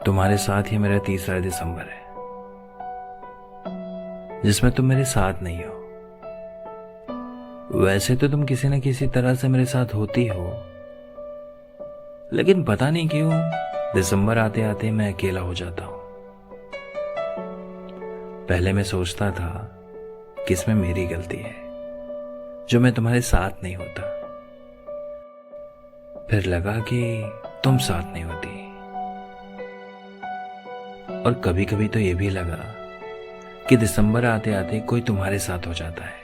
तुम्हारे साथ ही मेरा तीसरा दिसंबर है, जिसमें तुम मेरे साथ नहीं हो। वैसे तो तुम किसी न किसी तरह से मेरे साथ होती हो, लेकिन पता नहीं क्यों दिसंबर आते आते मैं अकेला हो जाता हूं। पहले मैं सोचता था कि इसमें मेरी गलती है जो मैं तुम्हारे साथ नहीं होता। फिर लगा कि तुम साथ नहीं होती, और कभी कभी तो ये भी लगा कि दिसंबर आते आते कोई तुम्हारे साथ हो जाता है।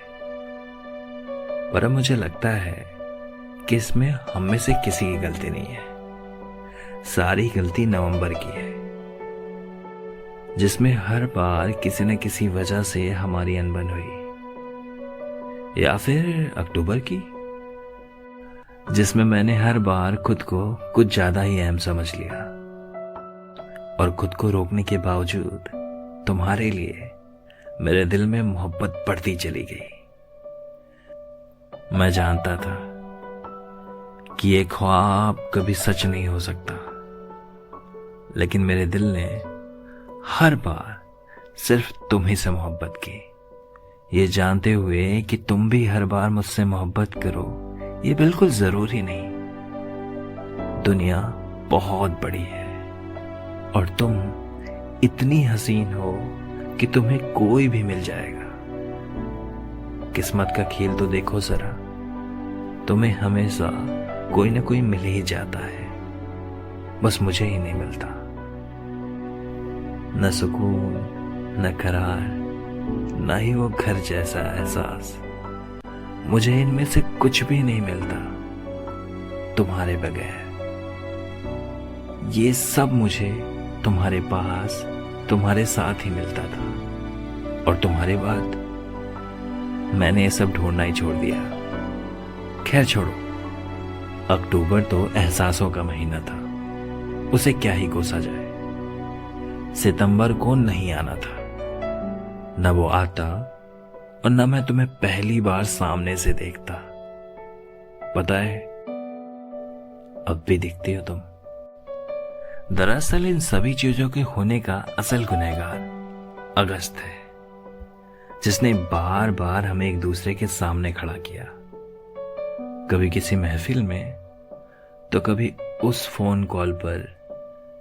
पर अब मुझे लगता है कि इसमें हम में से किसी की गलती नहीं है, सारी गलती नवंबर की है, जिसमें हर बार किसी न किसी वजह से हमारी अनबन हुई, या फिर अक्टूबर की, जिसमें मैंने हर बार खुद को कुछ ज्यादा ही अहम समझ लिया, और खुद को रोकने के बावजूद तुम्हारे लिए मेरे दिल में मोहब्बत बढ़ती चली गई। मैं जानता था कि ये ख्वाब कभी सच नहीं हो सकता, लेकिन मेरे दिल ने हर बार सिर्फ तुम ही से मोहब्बत की, ये जानते हुए कि तुम भी हर बार मुझसे मोहब्बत करो ये बिल्कुल जरूरी नहीं। दुनिया बहुत बड़ी है और तुम इतनी हसीन हो कि तुम्हें कोई भी मिल जाएगा। किस्मत का खेल तो देखो जरा, तुम्हें हमेशा कोई ना कोई मिल ही जाता है, बस मुझे ही नहीं मिलता। न सुकून, न करार, न ही वो घर जैसा एहसास, मुझे इनमें से कुछ भी नहीं मिलता तुम्हारे बगैर। ये सब मुझे तुम्हारे पास, तुम्हारे साथ ही मिलता था, और तुम्हारे बाद मैंने ये सब ढूंढना ही छोड़ दिया। खैर छोड़ो, अक्टूबर तो एहसासों का महीना था, उसे क्या ही कोसा जाए। सितंबर को नहीं आना था, न वो आता और न मैं तुम्हें पहली बार सामने से देखता। पता है, अब भी दिखती हो तुम। दरअसल इन सभी चीजों के होने का असल गुनहगार अगस्त है, जिसने बार बार हमें एक दूसरे के सामने खड़ा किया, कभी किसी महफिल में तो कभी उस फोन कॉल पर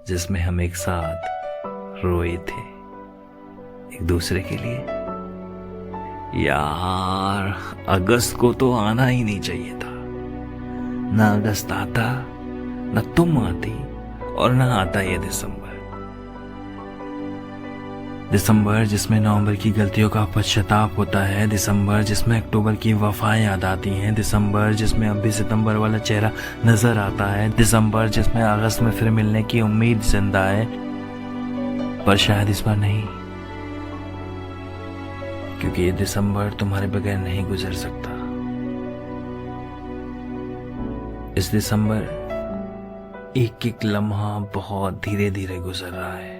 जिसमें हम एक साथ रोए थे एक दूसरे के लिए। यार, अगस्त को तो आना ही नहीं चाहिए था। ना अगस्त आता, ना तुम आती, और ना आता ये दिसंबर जिसमें नवंबर की गलतियों का पश्चाताप होता है, दिसंबर जिसमें अक्टूबर की वफाएं याद आती हैं, दिसंबर जिसमें अब भी सितंबर वाला चेहरा नजर आता है, दिसंबर जिसमें अगस्त में फिर मिलने की उम्मीद जिंदा है। पर शायद इस बार नहीं, क्योंकि ये दिसंबर तुम्हारे बगैर नहीं गुजर सकता। इस दिसंबर एक एक लम्हा बहुत धीरे धीरे गुजर रहा है।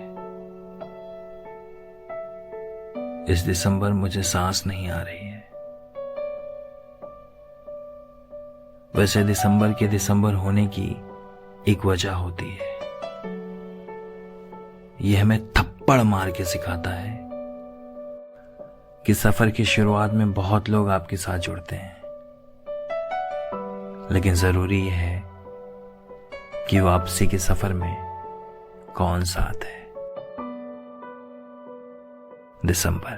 इस दिसंबर मुझे सांस नहीं आ रही है। वैसे दिसंबर के दिसंबर होने की एक वजह होती है, यह हमें थप्पड़ मार के सिखाता है कि सफर की शुरुआत में बहुत लोग आपके साथ जुड़ते हैं, लेकिन जरूरी यह है कि वापसी के सफर में कौन साथ है। दिसंबर।